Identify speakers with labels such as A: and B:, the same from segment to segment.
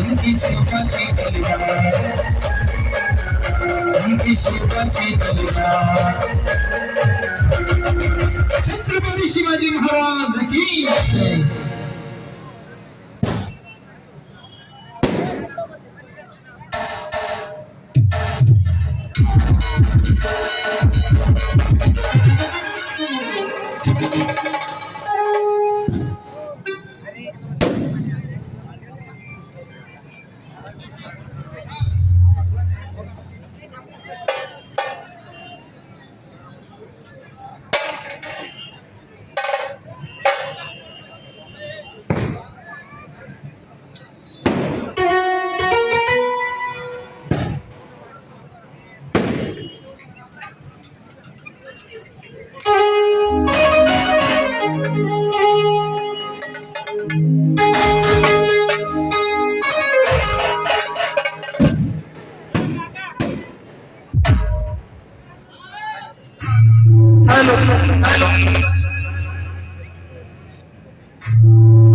A: झुमकी शिवाची कलिका झुमकी शिवाची कलिका छत्रपती शिवाजी महाराज की जय.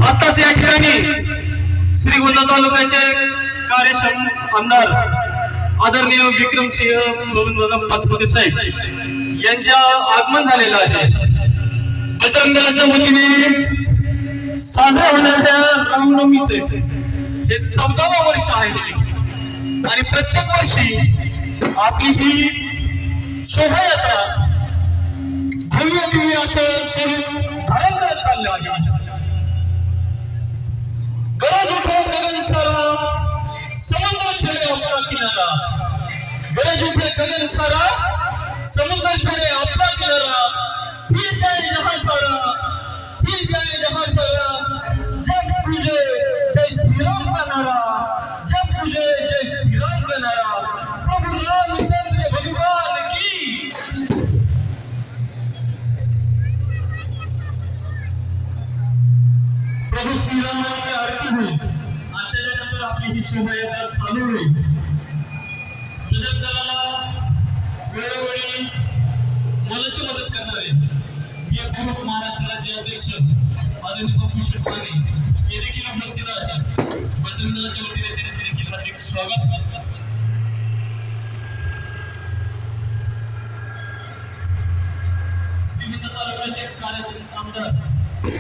B: आताच या ठिकाणी श्रीगोंदा तालुक्याचे कार्यक्षम आमदार आदरणीय विक्रमसिंह गोविंददादा पाचपुते साहेब यांच्या आगमन झालेलं आहे. बजरंग दलाच्या वतीने साजऱ्या होणाऱ्या रामनवमीचे हे 14वे वर्ष आहे आणि प्रत्येक वर्षी आपली ही शोभायात्रा भव्य दिव्य असं शरीर धारण करत चालले आहे. गरज उठो गगन सारा समुद्र चले अपना किनारा गरज उठे गगन सारा समुद्र चले अपना किनारा फिर जाए जहां सारा जब तुझे जय श्री राम का नारा जब तुझे जय श्री राम का नारा प्रभु रामचंद्र भगवान की प्रभू श्रीरामांची आरती होईल आणि त्याच्यानंतर आपली ही शोभायात्रा चालू होईल. बजरंग दलाला वेळोवेळी मोलाची मदत करणारे या ग्रुप महाराष्ट्र राज्य अध्यक्ष आदरणीय पप्पू शेटवानी हे देखील उपस्थित आहेत. बजरंग दलाच्या वतीने त्यांचे देखील हार्दिक स्वागत. श्रीगोंदा तालुक्याचे कार्यक्षम आमदार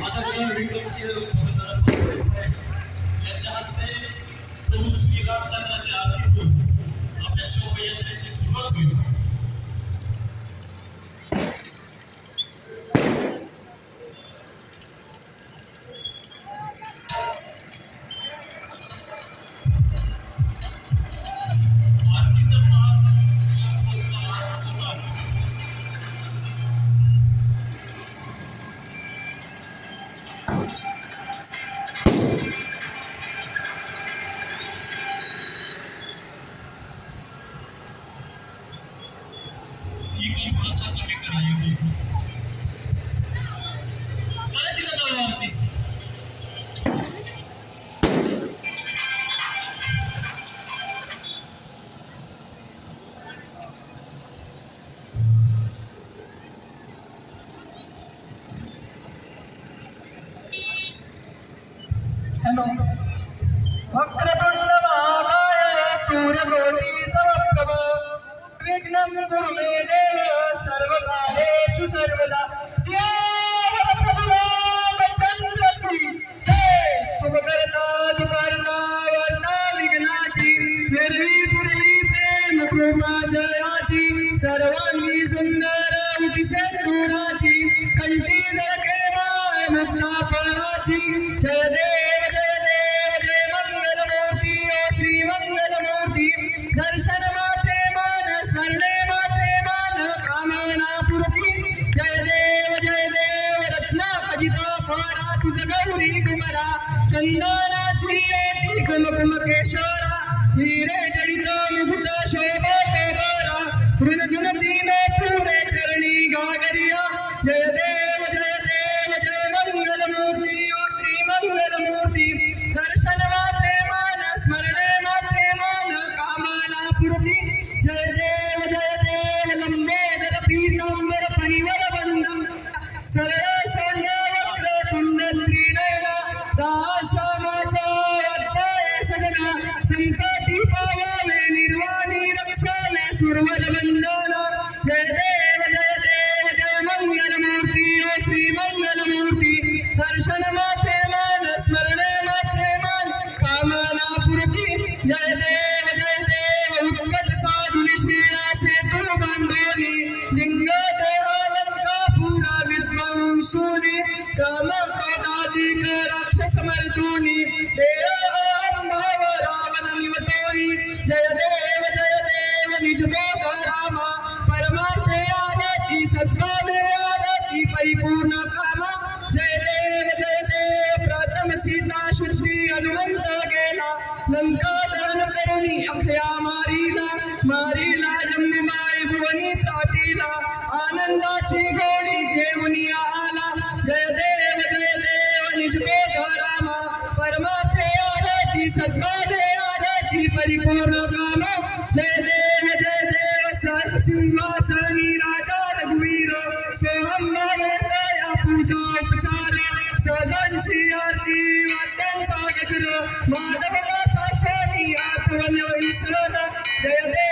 B: आदरणीय विक्रमसिंह गोविंददादा पाचपुते साहेब यांच्या हस्ते प्रभू श्री रामचंद्राची आरती होईल. आपल्या शोभायात्रेची सुरुवात होईल.
C: वक्रतुंड महाकाय सूर्यकोटि समप्रभ विघ्नं कुरु मे देव सर्वकार्येषु सर्वदा. सियावर प्रभु रामचंद्र की जय. शुभकर्ता दुर्गा वर्ता विघ्नाची पूर्वी प्रेम कृपा जयाची सर्वांगी सुंदर उटी सिंदुराची कंठी झळके माय मुक्ता फळाची. जय देव जय देव जय मंगलमूर्ती ओ श्री मंगलमूर्ती. दर्शन मात्रे मान स्मरणे मात्रे मान कामना पूर्ती. जय देव रत्ना खचिता फारा तुझ गौरी कुमरा चंदनाची येती कुमकुम केशरा हिरे जडित मुकुट शोभत बरा ऋणजुनती न पुढे चरणी गागरिया. जय देव जय मंगलमूर्ती ओ श्री मंगलमूर्ती. दर्शन मात्रे मान स्मरणे मात्रे मान कामना पूर्ती. जय देव लंबे दर पीतांबर फणीवर वंदन सरळ सोंड वक्र तुंड त्रिनयना दास रामाचा अध्याय सदना संकटी पावावे निर्वाणी रक्षावे सुरवर वंदन जय देव जय मंगल मूर्ती ओ श्री मंगल मूर्ती दर्शन मात्रे मान स्मरण मात्रे मान कामना पूर्ती जय देव उत्कट साधु निशीला सेतु बांधोनी लिंगत अलंकापुरा विद्वांसुनी काम क्रोधाधिक राक्षस मर्दुनी भाव रावण निवटोनी जय देव निज बोध रामा परमार्थे आरती सद्भावे आरती परिपूर्ण कामा जय देव प्रथम सीता शुद्धी हनुमंत गेला लंका दहन करुणी अखया मारीला जम्बुमाई भुवनी त्राटीला आनंदाची गोडी घेऊनी आला जय देव निज बोध रामा परमार्थे आरती सद्भावे आरती परिपूर्ण कामा जय देव सहज सिंहासनी राजा रघुवीर सोहम भागवतया पूजा उपचार सहजांची आरती वाद्यांचा गजर माधव दासा स्वामी आठवण विसर जय देव